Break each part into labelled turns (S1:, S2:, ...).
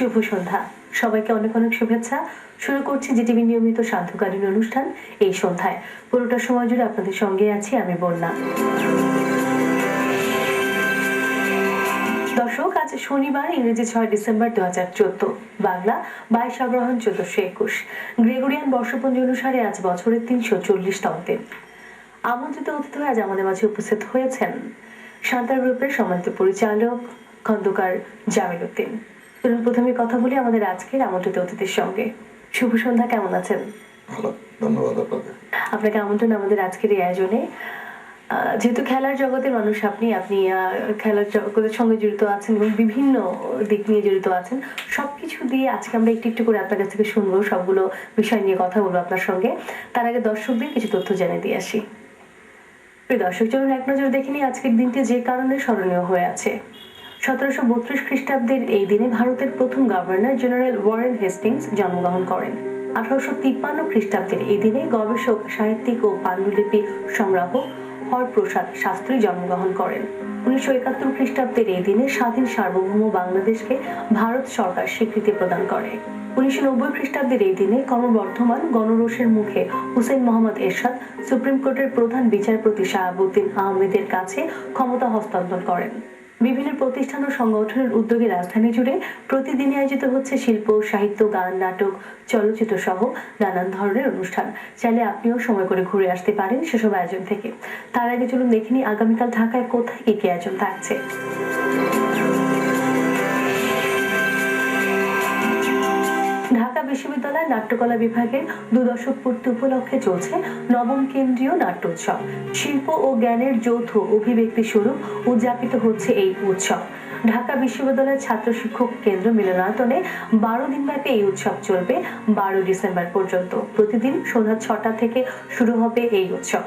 S1: শুভ সন্ধ্যা। সবাইকে অনেক অনেক শুভেচ্ছা। শুরু করছি জিটিভি নিয়মিত সান্ধ্যকালীন অনুষ্ঠান এই সন্ধ্যায়। পুরোটা সময় জুড়ে আপনাদের সঙ্গে আছি আমি বন্যা। দর্শক, আজ শনিবার, ইংরেজি 6 ডিসেম্বর 2014, বাংলা 22 অগ্রহায়ণ 1421, গ্রেগরিয়ান বর্ষপঞ্জি অনুসারে আজ বছরের 340তম দিন। আমন্ত্রিত অতিথি আজ আমাদের মাঝে উপস্থিত হয়েছেন শান্তার গ্রুপের সম্মানিত পরিচালক খন্দকার জামিল উদ্দিন। প্রথমে কথা বলি আমাদের আজকের আমন্ত্রিত অতিথির সঙ্গে। শুভ সন্ধ্যা, কেমন আছেন?
S2: ভালো, ধন্যবাদ আপনাকে।
S1: আপনাকে আমন্ত্রণ আমাদের আজকের এই আয়োজনে। যেহেতু খেলার জগতের মানুষ আপনি খেলার জগতের সঙ্গে জড়িত আছেন এবং বিভিন্ন দিক নিয়ে জড়িত আছেন, সবকিছু দিয়ে আজকে আমরা একটু একটু করে আপনার কাছ থেকে শুনবো, সবগুলো বিষয় নিয়ে কথা বলবো আপনার সঙ্গে। তার আগে দর্শকদের কিছু তথ্য জানিয়ে দিয়ে আসি। প্রিয় দর্শক, চলুন এক নজর দেখে নিই আজকের দিনটি যে কারণে স্মরণীয় হয়ে আছে। 1732 খ্রিস্টাব্দের এই দিনে ভারতের প্রথম গভর্নর জেনারেল ওয়ারেন হেস্টিংস জন্মগ্রহণ করেন। 1853 খ্রিস্টাব্দের এই দিনে গবেষক, সাহিত্যিক ও পাণ্ডুলিপি সংগ্রাহক হরপ্রসাদ শাস্ত্রী জন্মগ্রহণ করেন। 1971 খ্রিস্টাব্দের এই দিনে স্বাধীন সার্বভৌম বাংলাদেশকে ভারত সরকার স্বীকৃতি প্রদান করে। 1990 খ্রিস্টাব্দের এই দিনে ক্রমবর্ধমান গণরোষের মুখে হুসেইন মোহাম্মদ এরশাদ সুপ্রিম কোর্টের প্রধান বিচারপতি শাহাবুদ্দিন আহমেদের কাছে ক্ষমতা হস্তান্তর করেন। বিভিন্ন প্রতিষ্ঠান ও সংগঠনের উদ্যোগে রাজধানী জুড়ে প্রতিদিনই আয়োজিত হচ্ছে শিল্প, সাহিত্য, গান, নাটক, চলচ্চিত্র সহ নানান ধরনের অনুষ্ঠান। চাইলে আপনিও সময় করে ঘুরে আসতে পারেন সেসব আয়োজন থেকে। তার আগে চলুন দেখে নিই আগামীকাল ঢাকায় কোথায় কি কি আয়োজন থাকছে। ঢাকা বিশ্ববিদ্যালয় নাট্যকলা বিভাগের 2 দশক পূর্তি উপলক্ষে চলছে নবম কেন্দ্রীয় নাট্য উৎসব। শিল্প ও জ্ঞানের যৌথ অভিব্যক্তি স্বরূপ উদযাপিত হচ্ছে এই উৎসব। ঢাকা বিশ্ববিদ্যালয়ের ছাত্র শিক্ষক কেন্দ্র মিলনায়তনে 12 দিন ব্যাপী এই উৎসব চলবে 12 ডিসেম্বর পর্যন্ত। প্রতিদিন সন্ধ্যা 6টা থেকে শুরু হবে এই উৎসব।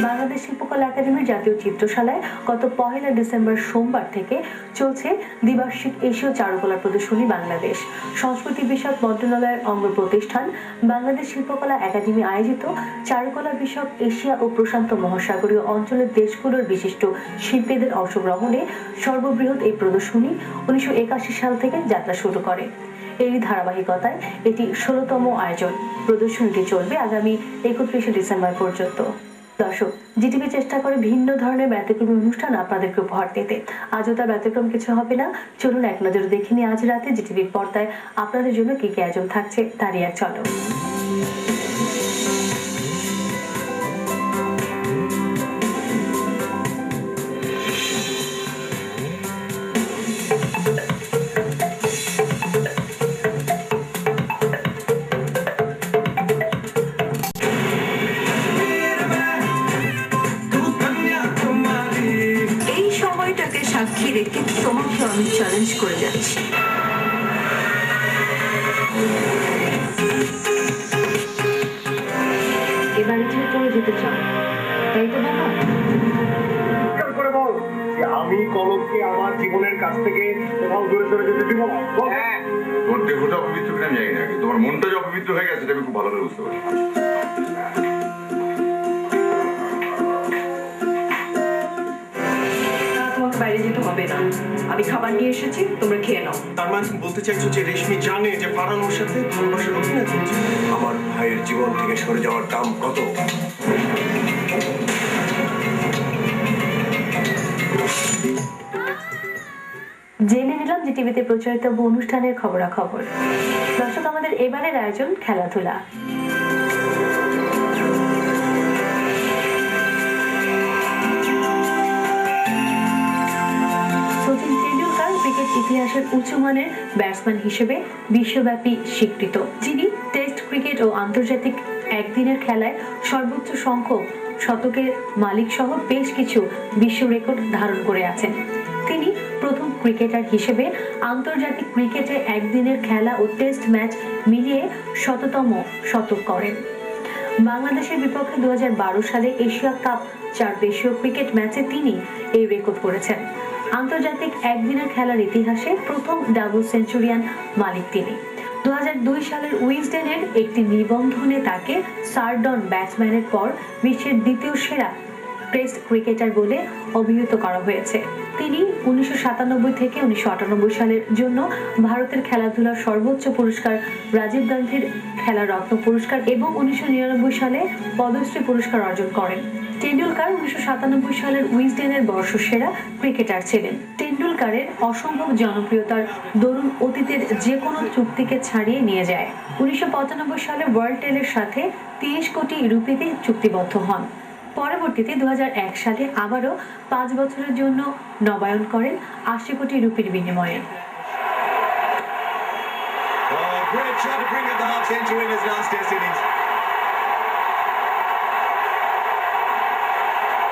S1: বাংলাদেশ শিল্পকলা একাডেমির জাতীয় চিত্রশালায় গত 1 ডিসেম্বর সোমবার থেকে চলছে দ্বিবার্ষিক এশীয় চারুকলা প্রদর্শনী বাংলাদেশ। সংস্কৃতি বিষয়ক মন্ত্রণালয়ের অঙ্গ প্রতিষ্ঠান বাংলাদেশ শিল্পকলা একাডেমি আয়োজিত চারুকলা বিষয়ক এশিয়া ও প্রশান্ত মহাসাগরীয় অঞ্চলের দেশগুলোর বিশিষ্ট শিল্পীদের অংশগ্রহণে সর্ববৃহৎ এই প্রদর্শনী 1981 সাল থেকে যাত্রা শুরু করে। এই ধারাবাহিকতায় এটি 16তম আয়োজন। প্রদর্শনীটি চলবে আগামী 31 ডিসেম্বর পর্যন্ত। দর্শক, জিটিভি চেষ্টা করে ভিন্ন ধরনের ব্যতিক্রমী অনুষ্ঠান আপনাদেরকে উপহার দিতে। আজও তার ব্যতিক্রম কিছু হবে না। চলুন এক নজর দেখে নিই আজ রাতে জিটিভির পর্দায় আপনাদের জন্য কি কি আয়োজন থাকছে, তারই এক চলো। সাক্ষী রেখে তোমাকে আমি চ্যালেঞ্জ করে যাচ্ছি। এবারে তুমি পড়ে যেতে চাও, তাই তো বাবা?
S3: করে বল যে আমি কলমকে আমার জীবনের কাছ থেকে কোথাও দূরে সরে যেতে দিব না।
S2: হ্যাঁ, তোমার দেহটা অপবিত্র কিনা আমি জানি না, তোমার মনটা যে অপবিত্র হয়ে গেছে আমি খুব ভালো করে বুঝতে পারি।
S1: বাইরে যেতে হবে না, আমি খাবার নিয়ে এসেছি, তোমরা খেয়ে নাও।
S3: তার মানে তুমি বলতে চাইছো যে রেশমি জানে যে ফারানোর সাথে ভালোবাসার অভিনয় করছে? আমার ভাইয়ের জীবন থেকে সরে যাওয়ার দাম কত?
S1: জেনে নিলাম জিটিভিতে প্রচারিত অনুষ্ঠানের খবরাখবর। দর্শক, আমাদের এবারের আয়োজন খেলাধুলা। সচিন টেন্ডুলকার ক্রিকেট ইতিহাসের উচ্চমানের ব্যাটসম্যান হিসেবে বিশ্বব্যাপী স্বীকৃত। যিনি টেস্ট ক্রিকেট ও আন্তর্জাতিক একদিনের খেলায় সর্বোচ্চ সংখ্যক শতকের মালিক সহ বেশ কিছু বিশ্ব রেকর্ড ধারণ করে আছেন। তিনি প্রথম ক্রিকেটার হিসেবে আন্তর্জাতিক ক্রিকেটে একদিনের খেলা ও টেস্ট ম্যাচ মিলিয়ে 100তম শতক করেন। বাংলাদেশের বিপক্ষে 2012 সালে এশিয়া কাপ 4 দেশীয় ক্রিকেট ম্যাচে তিনি এই রেকর্ড করেছেন। আন্তর্জাতিক একদিনের খেলার ইতিহাসে প্রথম ডাবল সেঞ্চুরিয়ান মালিক তিনি। 2002 সালের উইজডেনের একটি নিবন্ধনে তাকে সারডন ব্যাটসম্যানের পর বিশ্বের দ্বিতীয় সেরা টেস্ট ক্রিকেটার বলে অভিহিত করা হয়েছে। তিনি 1997 থেকে 1998 সালের জন্য ভারতের খেলাধুলার সর্বোচ্চ পুরস্কার রাজীব গান্ধীর খেলা রত্ন পুরস্কার এবং 1999 সালে পদ্মশ্রী পুরস্কার অর্জন করেন। টেন্ডুলকার 1997 সালের উইজডেনের বর্ষসেরা ক্রিকেটার ছিলেন। টেন্ডুলকারের অসম্ভব জনপ্রিয়তার দরুন অতীতের যে কোনো চুক্তিকে ছাড়িয়ে নিয়ে যায়। 1995 সালে ওয়ার্ল্ড টেলের সাথে 30 কোটি রুপিতে চুক্তিবদ্ধ হন। পরবর্তীতে 2001 সালে আবারও 5 বছরের জন্য নবায়ন করেন 80 কোটি রুপির বিনিময়ে।
S4: Great shot to bring up the half century in his last test innings.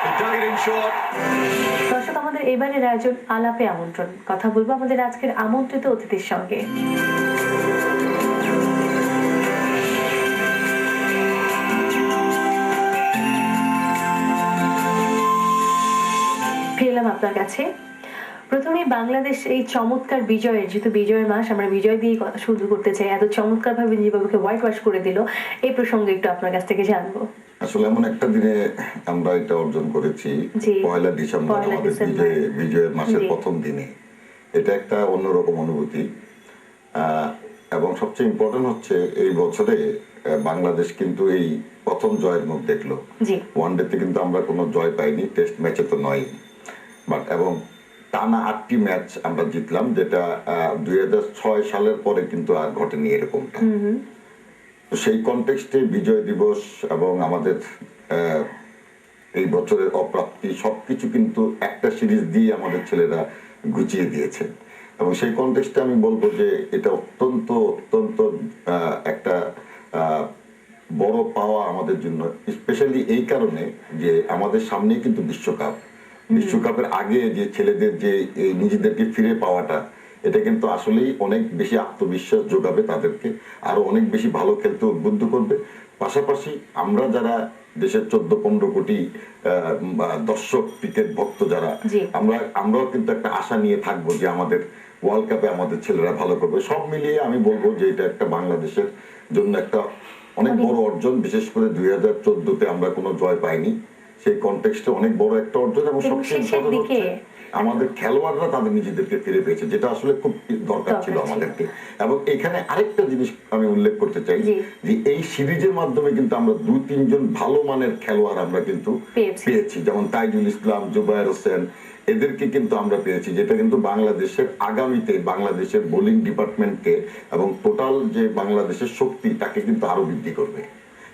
S4: He dug it in short.
S1: দর্শক, আমাদের এবারের আয়োজন আলাপে আমন্ত্রণ। কথা বলবো আমাদের আজকের আমন্ত্রিত অতিথির সঙ্গে। ফিরলাম আপনার কাছে। প্রথমে বাংলাদেশ এই চমৎকার বিজয়ের, যেহেতু বিজয়ের মাস, আমরা বিজয় দিয়ে কথা শুরু করতে চাই। এত চমৎকার ভাবে জিম্বাবুয়েকে হোয়াইট ওয়াশ করে দিল, এই প্রসঙ্গে একটু আপনার কাছ থেকে জানবো।
S2: আসলে এমন একটা দিনে আমরা এটা অর্জন করেছি, পয়লা ডিসেম্বর, আমাদের বিজয়ের মাসের প্রথম দিনে। এটা একটা অন্যরকম অনুভূতি, এবং সবচেয়ে ইম্পর্টেন্ট হচ্ছে এই বছরে বাংলাদেশ কিন্তু এই প্রথম জয়ের মুখ দেখলো। ওয়ানডেতে কিন্তু আমরা কোনো জয় পাইনি, টেস্ট ম্যাচে তো নয়, বাট এবং টানা 8টি ম্যাচ আমরা জিতলাম, যেটা 2006 সালের পরে কিন্তু আর ঘটেনি এরকমটা। তো সেই কনটেক্সটে বিজয় দিবস এবং আমাদের এই বছরের অপ্রাপ্তি সবকিছু কিন্তু একটা সিরিজ দিয়ে আমাদের ছেলেরা গুছিয়ে দিয়েছে। এবং সেই কনটেক্সটে আমি বলবো যে এটা অত্যন্ত অত্যন্ত একটা বড় পাওয়া আমাদের জন্য, স্পেশালি এই কারণে যে আমাদের সামনেই কিন্তু বিশ্বকাপের আগে যে ছেলেদের যে এই নিজেদেরকে ফিরে পাওয়াটা, এটা কিন্তু আসলেই অনেক বেশি আত্মবিশ্বাস যোগাবে, তাদেরকে আরো অনেক বেশি ভালো খেলতে উদ্বুদ্ধ করবে। পাশাপাশি আমরা যারা দেশের 14-15 কোটি দর্শক, ক্রিকেট ভক্ত যারা, আমরাও কিন্তু একটা আশা নিয়ে থাকবো যে আমাদের ওয়ার্ল্ড কাপে আমাদের ছেলেরা ভালো করবে। সব মিলিয়ে আমি বলবো যে এটা একটা বাংলাদেশের জন্য একটা অনেক বড় অর্জন। বিশেষ করে 2014-তে আমরা কোনো জয় পাইনি, সেই কনটেক্সটে অনেক বড় একটা অর্জন। এবং সবচেয়ে ইম্পর্টেন্ট হচ্ছে আমাদের খেলোয়াড়রা তাদের নিজেদেরকে ফিরে পেয়েছে, যেটা আসলে খুব দরকার ছিল আমাদেরকে। এবং এখানে আরেকটা জিনিস আমি উল্লেখ করতে চাই যে এই সিরিজের মাধ্যমে কিন্তু আমরা 2-3 জন ভালো মানের খেলোয়াড় আমরা কিন্তু পেয়েছি, যেমন তাইজুল ইসলাম, জুবায়ের হোসেন, এদেরকে কিন্তু আমরা পেয়েছি, যেটা কিন্তু বাংলাদেশের আগামীতে বাংলাদেশের বোলিং ডিপার্টমেন্টকে এবং টোটাল যে বাংলাদেশের শক্তি তাকে কিন্তু আরো বৃদ্ধি করবে।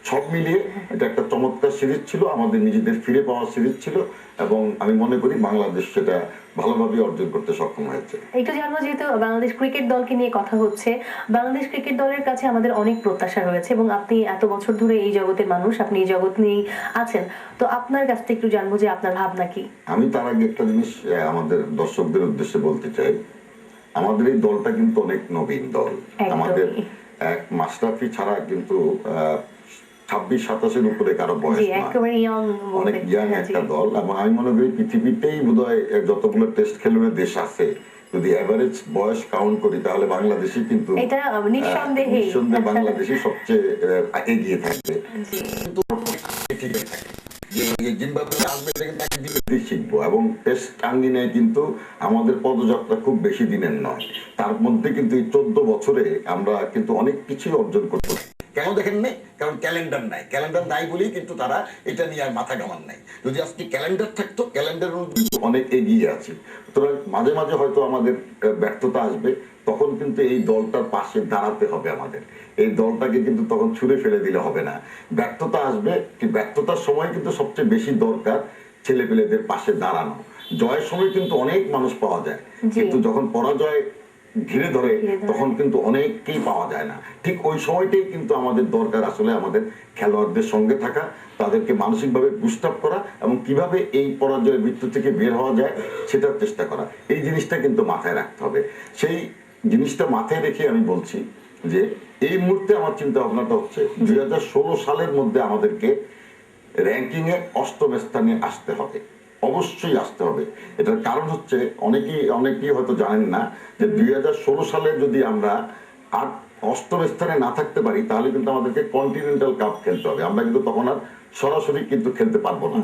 S2: সব মিলিয়ে এটা একটা চমৎকার সিরিজ ছিল, আমাদের নিজেদের ফিরে পাওয়ার সিরিজ ছিল, এবং আমি মনে করি বাংলাদেশ সেটা ভালোভাবে অর্জন করতে সক্ষম হয়েছে।
S1: একটু জানবো, যেহেতু বাংলাদেশ ক্রিকেট দলকে নিয়ে কথা হচ্ছে, বাংলাদেশ ক্রিকেট দলের কাছে আমাদের অনেক প্রত্যাশা রয়েছে, এবং আপনি এত বছর ধরে এই জগতের মানুষ, আপনি এই জগৎ নিয়েই আছেন, তো আপনার কাছ থেকে একটু জানবো যে আপনার ভাবনা কি।
S2: আমি তার আগে একটা জিনিস আমাদের দর্শকদের উদ্দেশ্যে বলতে চাই, আমাদের এই দলটা কিন্তু অনেক নবীন দল। আমাদের এক মাশরাফি ছাড়া কিন্তু 26-27 উপরে কারো বয়স না, অনেক ইয়াং একটা দল। এবং আমি মনে করি পৃথিবীতেই বোধহয় যতগুলো টেস্ট খেলুড়ে দেশ আছে, যদি এভারেজ বয়স কাউন্ট করি, তাহলে বাংলাদেশই কিন্তু নিঃসন্দেহে বাংলাদেশই সবচেয়ে এগিয়ে থাকবে। শিখবো এবং টেস্ট আঙ্গিনায় কিন্তু আমাদের পদযাত্রা খুব বেশি দিনের নয়, তার মধ্যে কিন্তু এই 14 বছরে আমরা কিন্তু অনেক কিছুই অর্জন করতে। কেন দেখেন নাই? কারণ ক্যালেন্ডার নাই বলেই কিন্তু তারা এটা নিয়ে আর মাথা ঘামান নাই। যদি আজকে ক্যালেন্ডার থাকতো, ক্যালেন্ডার অনেক এগিয়ে আছে। সুতরাং মাঝে মাঝে হয়তো আমাদের ব্যর্থতা আসবে, তখন কিন্তু এই দলটার পাশে দাঁড়াতে হবে আমাদের। এই দলটাকে কিন্তু তখন ছুঁড়ে ফেলে দিলে হবে না। ব্যর্থতা আসবে, ব্যর্থতার সময় কিন্তু সবচেয়ে বেশি দরকার ছেলেপেলেদের পাশে দাঁড়ানো। জয়ের সময় কিন্তু অনেক মানুষ পাওয়া যায়, কিন্তু যখন পরাজয় ঘিরে ধরে তখন কিন্তু অনেককেই পাওয়া যায় না। ঠিক ওই সময়টাই কিন্তু আমাদের দরকার আসলে আমাদের খেলোয়াড়দের সঙ্গে থাকা, তাদেরকে মানসিকভাবে বুস্ট আপ করা, এবং কিভাবে এই পরাজয়ের মৃত্যু থেকে বের হওয়া যায় সেটার চেষ্টা করা। এই জিনিসটা কিন্তু মাথায় রাখতে হবে। সেই জিনিসটা মাথায় রেখে আমি বলছি যে এই মুহূর্তে আমার চিন্তা ভাবনাটা হচ্ছে 2016 সালের মধ্যে আমাদেরকে র্যাঙ্কিং এ 8ম স্থানে আসতে হবে, অবশ্যই আসতে হবে। এটার কারণ হচ্ছে অনেকেই হয়তো জানেন না যে 2016 সালে যদি আমরা অষ্টম স্থানে না থাকতে পারি তাহলে কিন্তু আমাদেরকে কন্টিনেন্টাল কাপ খেলতে হবে, আমরা কিন্তু তখন আর সরাসরি কিন্তু খেলতে পারবো না।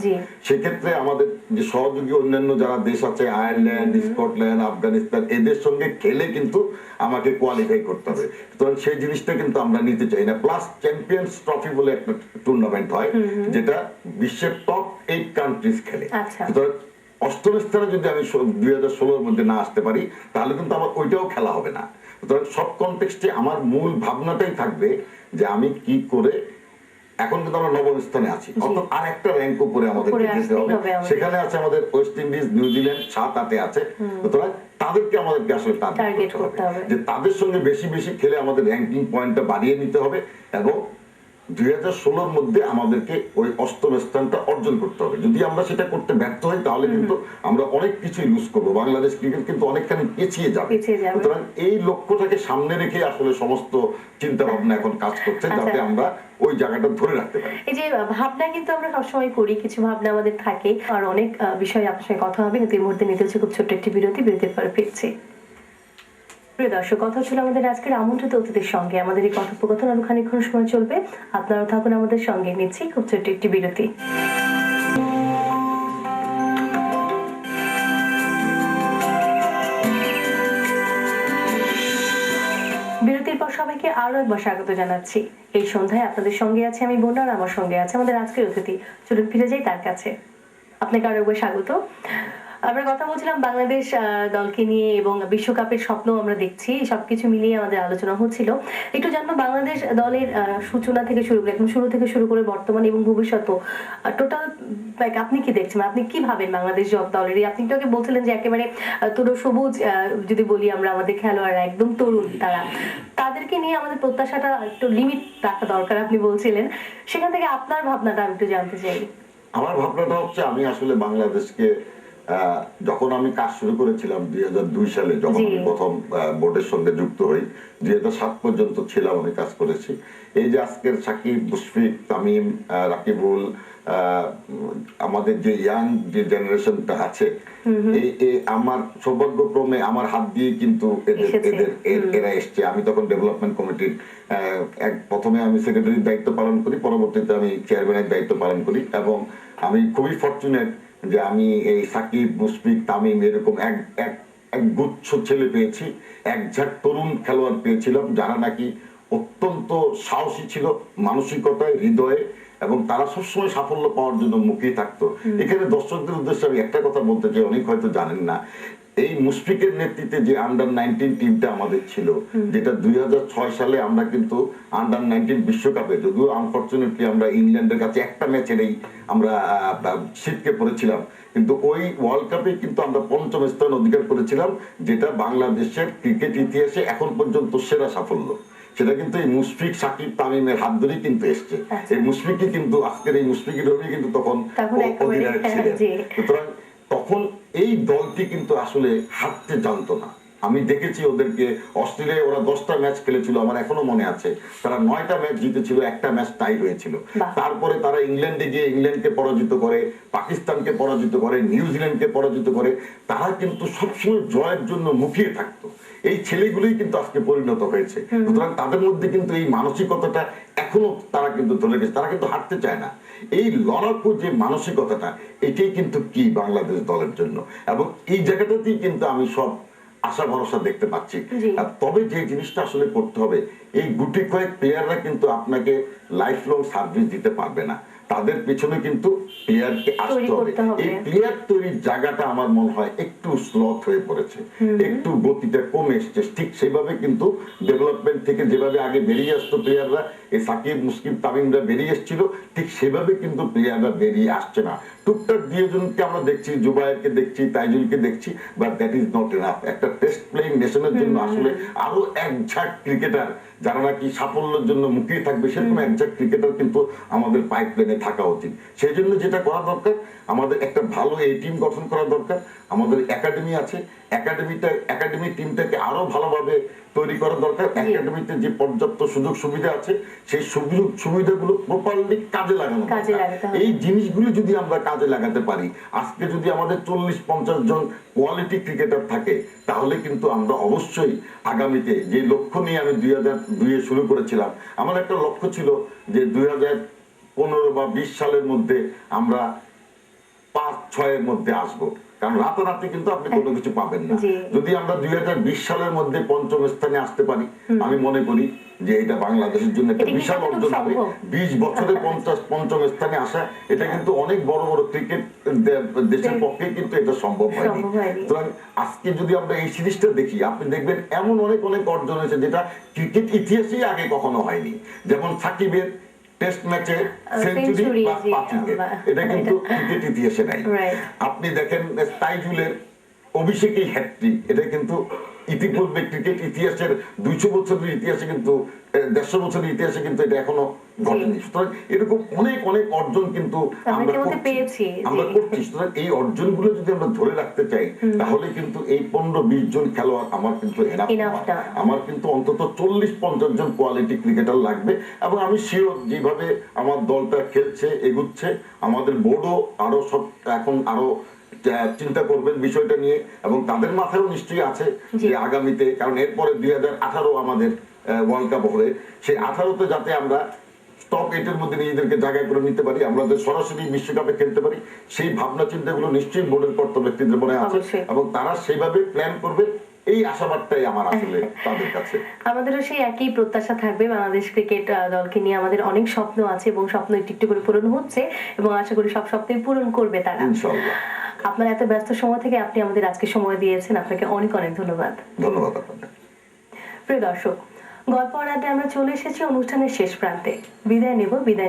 S2: সেক্ষেত্রে আমাদের যে সহযোগী অন্যান্য যারা দেশ আছে, আয়ারল্যান্ড, স্কটল্যান্ড, আফগানিস্তান, এদের সঙ্গে খেলে কিন্তু আমাকে কোয়ালিফাই করতে হবে। তো সেই জিনিসটা কিন্তু আমরা নিতে চাই না। প্লাস চ্যাম্পিয়ন্স ট্রফি বলে একটা টুর্নামেন্ট হয় যেটা বিশ্বের টপ 8 কান্ট্রিজ খেলে। অষ্টম স্থানে যদি আমি 2016-র মধ্যে না আসতে পারি তাহলে কিন্তু আমার ওইটাও খেলা হবে না। সুতরাং সব কনটেক্সটে আমার মূল ভাবনাটাই থাকবে যে আমি কি করে, এখন কিন্তু আমরা নবম স্থানে আছি, অর্থাৎ আর একটা র্যাঙ্ক উপরে আমাদের যেতে হবে। সেখানে আছে আমাদের ওয়েস্ট ইন্ডিজ, নিউজিল্যান্ড 7-8-এ আছে। সুতরাং তাদেরকে আমাদেরকে আসলে টার্গেট করতে হবে যে তাদের সঙ্গে বেশি বেশি খেলে আমাদের র্যাঙ্কিং পয়েন্টটা বাড়িয়ে নিতে হবে এবং 2016-র মধ্যে আমাদেরকে ওই অষ্টম স্থানটা অর্জন করতে হবে। যদি আমরা সেটা করতে ব্যর্থ হই তাহলে কিন্তু আমরা অনেক কিছুই লুজ করবো, বাংলাদেশ ক্রিকেট কিন্তু অনেকখানি পিছিয়ে যাবে। সুতরাং এই লক্ষ্যটাকে সামনে রেখে আসলে সমস্ত চিন্তা ভাবনা এখন কাজ করছে যাতে আমরা ওই জায়গাটা ধরে রাখতে পারি।
S1: এই যে ভাবনা কিন্তু আমরা সবসময় করি, কিছু ভাবনা আমাদের থাকে, আর অনেক বিষয়ে আপনার সঙ্গে কথা হবে, কিন্তু এই মুহূর্তে নিতে হচ্ছে খুব ছোট্ট একটি বিরতির পরে ফিরছি। প্রিয় দর্শক, কথা ছিল আমাদের আজকের আমন্ত্রিত অতিথির সঙ্গে। আমাদের এই কথোপকথন আরো খানিকক্ষণ সময় চলবে, আপনারা থাকুন আমাদের সঙ্গে। নিচ্ছি খুব ছোট্ট একটি বিরতি। বিরতির পর সবাইকে আরো একবার স্বাগত জানাচ্ছি। এই সন্ধ্যায় আপনাদের সঙ্গে আছে আমি বন্যা, আর আমার সঙ্গে আছে আমাদের আজকের অতিথি। চলুন ফিরে যাই তার কাছে। আপনাকে আরো একবার স্বাগত। আমরা কথা বলছিলাম বাংলাদেশ দলকে নিয়ে এবং বিশ্বকাপের স্বপ্ন আমরা দেখছি, সবকিছু মিলিয়ে আমাদের আলোচনা হচ্ছিল। একটু জানবো বাংলাদেশ দলের সূচনা থেকে শুরু করে, একদম শুরু থেকে শুরু করে বর্তমানে এবং ভবিষ্যৎ টোটাল আপনি কি দেখছেন, আপনি কি ভাবেন বাংলাদেশ দলের? আপনি তো আগে বলছিলেন যে একেবারে তরু সবুজ, যদি বলি আমরা আমাদের খেলোয়াড়রা একদম তরুণ, তাদেরকে নিয়ে আমাদের প্রত্যাশাটা একটু লিমিট রাখা দরকার আপনি বলছিলেন। সেখান থেকে আপনার ভাবনাটা আমি একটু জানতে চাই।
S2: আমার ভাবনাটা হচ্ছে, আমি আসলে বাংলাদেশকে যখন আমি কাজ শুরু করেছিলাম 2002 সালে, যখন আমি প্রথম বোর্ডের সঙ্গে যুক্ত হই, 2007 পর্যন্ত ছিলাম, আমি কাজ করেছি। এই যে আজকের সাকিব, মুশফিক, তামিম, রাকিবুল, আমাদের যে ইয়াং যে জেনারেশনটা আছে, আমার সৌভাগ্যক্রমে আমার হাত দিয়ে কিন্তু এরা এসছে। আমি তখন ডেভেলপমেন্ট কমিটির প্রথমে আমি সেক্রেটারির দায়িত্ব পালন করি, পরবর্তীতে আমি চেয়ারম্যানের দায়িত্ব পালন করি, এবং আমি খুবই ফরচুনেট যে আমি এই সাকিব, মুশফিক, তামিম এরকম এক গুচ্ছ ছেলে পেয়েছি, একঝাঁক তরুণ খেলোয়াড় পেয়েছিলাম যারা নাকি অত্যন্ত সাহসী ছিল মানসিকতায়, হৃদয়ে, এবং তারা সবসময় সাফল্য পাওয়ার জন্য মুখিয়ে থাকতো। এখানে দর্শকদের উদ্দেশ্যে আমি একটা কথা বলতে চাই, অনেক হয়তো জানেন না, এই মুশফিকের নেতৃত্বে যে আন্ডার-19 টিমটা আমাদের ছিল, যেটা 2006 সালে আমরা কিন্তু আন্ডার-19 বিশ্বকাপে, যদিও আনফরচুনেটলি আমরা ইংল্যান্ডের কাছে একটা ম্যাচেরই আমরা ছিটকে পড়েছিলাম, কিন্তু ওই ওয়ার্ল্ড কাপে কিন্তু আমরা 5ম স্থান অধিকার করেছিলাম, যেটা বাংলাদেশের ক্রিকেট ইতিহাসে এখন পর্যন্ত সেরা সাফল্য। সেটা কিন্তু এই মুশফিক, সাকিব, তামিমের হাত ধরেই কিন্তু এসছে। এই মুশফিকই কিন্তু, আজকের এই মুশফিকের রবি কিন্তু তখন অধিনায়ক ছিলেন। সুতরাং তখন এই দলটি কিন্তু আসলে হারতে জানতো না। আমি দেখেছি ওদেরকে, অস্ট্রেলিয়ায় ওরা 10টা ম্যাচ খেলেছিল, আমার এখনো মনে আছে, তারা 9টা ম্যাচ জিতেছিল, একটা ম্যাচ টাই হয়েছিল। তারপরে তারা ইংল্যান্ডে গিয়ে ইংল্যান্ডকে পরাজিত করে, পাকিস্তানকে পরাজিত করে, নিউজিল্যান্ডকে পরাজিত করে। তারা কিন্তু সবসময় জয়ের জন্য মুখিয়ে থাকতো। এই ছেলেগুলোই কিন্তু আজকে পরিণত হয়েছে। সুতরাং তাদের মধ্যে কিন্তু এই মানসিকতাটা এখনো তারা কিন্তু ধরে গেছে, তারা কিন্তু হারতে চায় না। এই লড়াকু যে মানসিকতাটা, এটাই কিন্তু কি বাংলাদেশ দলের জন্য, এবং এই জায়গাটাতেই কিন্তু আমি সব আশা ভরসা দেখতে পাচ্ছি। তবে যে জিনিসটা আসলে করতে হবে, এই গুটি কয়েক প্লেয়াররা কিন্তু আপনাকে লাইফ লং সার্ভিস দিতে পারবে না, তাদের পেছনে কিন্তু প্লেয়ারকে আসতে হবে। এই প্লেয়ার তৈরির জায়গাটা আমার মনে হয় একটু স্লথ হয়ে পড়েছে, একটু গতিটা কমে এসছে। ঠিক সেভাবে কিন্তু ডেভেলপমেন্ট থেকে যেভাবে আগে বেরিয়ে আসতো প্লেয়াররা, এই সাকিব, মুশফিক, তামিমরা বেরিয়ে এসেছিল, ঠিক সেভাবে কিন্তু প্লেয়াররা বেরিয়ে আসছে না। টুকটাক 2 জনকে আমরা দেখছি, জুবায়েরকে দেখছি, তাইজুলকে দেখছি, but that is not enough. একটা টেস্ট প্লেইং নেশনের জন্য আসলে আরো একঝাঁক ক্রিকেটার যারা নাকি সাফল্যের জন্য মুখিয়ে থাকবে, সেরকম একঝাঁক ক্রিকেটার কিন্তু আমাদের পাইপলাইনে থাকা উচিত। সেই জন্য যেটা করা দরকার, আমাদের একটা ভালো এই টিম গঠন করা দরকার। আমাদের একাডেমি আছে, একাডেমি টিমটাকে আরো ভালোভাবে তৈরি করা দরকার। একাডেমিতে যে পর্যাপ্ত সুযোগ সুবিধা আছে সেই সুযোগ সুবিধাগুলো প্রপারলি কাজে লাগানো দরকার। এই জিনিসগুলো যদি আমরা কাজে লাগাতে পারি, আজকে যদি আমাদের 40-50 জন কোয়ালিটি ক্রিকেটার থাকে, তাহলে কিন্তু আমরা অবশ্যই আগামীতে যে লক্ষ্য নিয়ে আমি 2002 শুরু করেছিলাম, আমার একটা লক্ষ্য ছিল যে 2015 বা 20 সালের মধ্যে আমরা 5-6 এর মধ্যে আসবো। কারণ রাতারাতি কিন্তু আপনি কোনো কিছু পাবেন না। যদি আমরা 2020 সালের মধ্যে 5ম স্থানে আসতে পারি, আমি মনে করি যে এটা বাংলাদেশের জন্য একটা বিশাল অর্জন হবে। 20 বছরে 5ম স্থানে আসা, এটা কিন্তু অনেক বড় বড় ক্রিকেট দেশের পক্ষে কিন্তু এটা সম্ভব হয়নি। সুতরাং আজকে যদি আমরা এই সিরিজটা দেখি, আপনি দেখবেন এমন অনেক অর্জন হয়েছে যেটা ক্রিকেট ইতিহাসেই আগে কখনো হয়নি। যেমন সাকিবের টেস্ট ম্যাচে সেঞ্চুরি প্লাস 5 উইকেট, এটা কিন্তু ক্রিকেট ইতিহাসে নাই। আপনি দেখেন তাইজুলের অভিষেকেই হ্যাটট্রিক, এটা কিন্তু ইতিপূর্বে ক্রিকেট ইতিহাসের 200 বছরের ইতিহাসে কিন্তু 150 বছরের ইতিহাসে কিন্তু এটা এখনো ঘটেনি। সুতরাং এরকম অনেক অর্জন কিন্তু আমরা করছি। সুতরাং এই অর্জনগুলো যদি আমরা ধরে রাখতে চাই, তাহলে কিন্তু এই 15-20 জন খেলোয়াড় আমার কিন্তু আমার কিন্তু অন্তত 40-50 জন কোয়ালিটি ক্রিকেটার লাগবে। এবং আমি শিওর যেভাবে আমার দলটা খেলছে, এগুচ্ছে, আমাদের বোর্ডও আরো এখন আরো চিন্তা করবেন বিষয়টা নিয়ে, এবং তাদের মাথায়ও নিশ্চয়ই আছে যে আগামীতে, কারণ এরপরে 2018 আমাদের ওয়ার্ল্ড কাপ হবে, সেই 18তে যাতে আমরা টপ 8 এর মধ্যে নিজেদেরকে জায়গা করে নিতে পারি, আমরা সরাসরি বিশ্বকাপে খেলতে পারি, সেই ভাবনা চিন্তাগুলো নিশ্চয়ই বোর্ডের কর্তা ব্যক্তিদের মনে আছে, এবং তারা সেইভাবে প্ল্যান করবে। এই আশাবাদটাই আমার আসলে তাদের কাছে।
S1: আমাদেরও সেই একই প্রত্যাশা থাকবে। বাংলাদেশ ক্রিকেট দলকে নিয়ে আমাদের অনেক স্বপ্ন আছে, এবং স্বপ্ন একটু করে পূরণ হচ্ছে, এবং আশা করি সব স্বপ্নই পূরণ করবে তারা, ইনশাআল্লাহ। আপনার এত ব্যস্ত সময় থেকে আপনি আমাদের আজকে সময় দিয়েছেন, আপনাকে অনেক ধন্যবাদ।
S2: ধন্যবাদ আপনাকে।
S1: প্রিয় দর্শক, গল্প আড্ডায় আমরা চলে এসেছি অনুষ্ঠানের শেষ প্রান্তে। বিদায়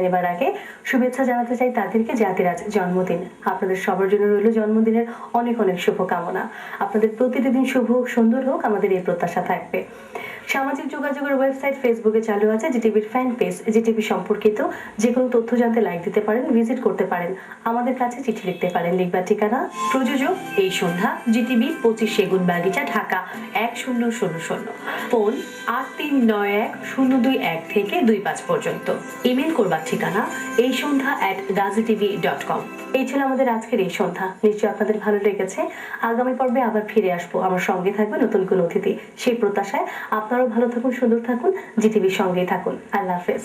S1: নেবার আগে শুভেচ্ছা জানাতে চাই তাদেরকে যাদের আজ জন্মদিন। আপনাদের সবার জন্য রইল জন্মদিনের অনেক শুভকামনা। আপনাদের প্রতিটি দিন শুভ হোক, সুন্দর হোক, আমাদের এই প্রত্যাশা থাকবে। সামাজিক যোগাযোগের ওয়েবসাইট ফেসবুকে চালু আছে জিটিভির ফ্যান পেজ। জিটিভি সম্পর্কিত যে কোনো তথ্য জানতে লাইক দিতে পারেন, ভিজিট করতে পারেন, আমাদের কাছে চিঠি লিখতে পারেন। লিখবার ঠিকানা প্রযোজক এই সন্ধ্যা, জিটিভি 25 সেগুন বাগিচা, ঢাকা 1000। ফোন 8391-021 থেকে 25 পর্যন্ত। ইমেল করবার ঠিকানা এই সন্ধ্যা@gazitv.com। এই ছিল আমাদের আজকের এই সন্ধ্যা। নিশ্চয়ই আপনাদের ভালো লেগেছে। আগামী পর্বে আবার ফিরে আসবো, আমার সঙ্গে থাকবে নতুন কোন অতিথি। সেই প্রত্যাশায় আপনারাও ভালো থাকুন, সুন্দর থাকুন, জিটিভির সঙ্গেই থাকুন। আল্লাহ হাফেজ।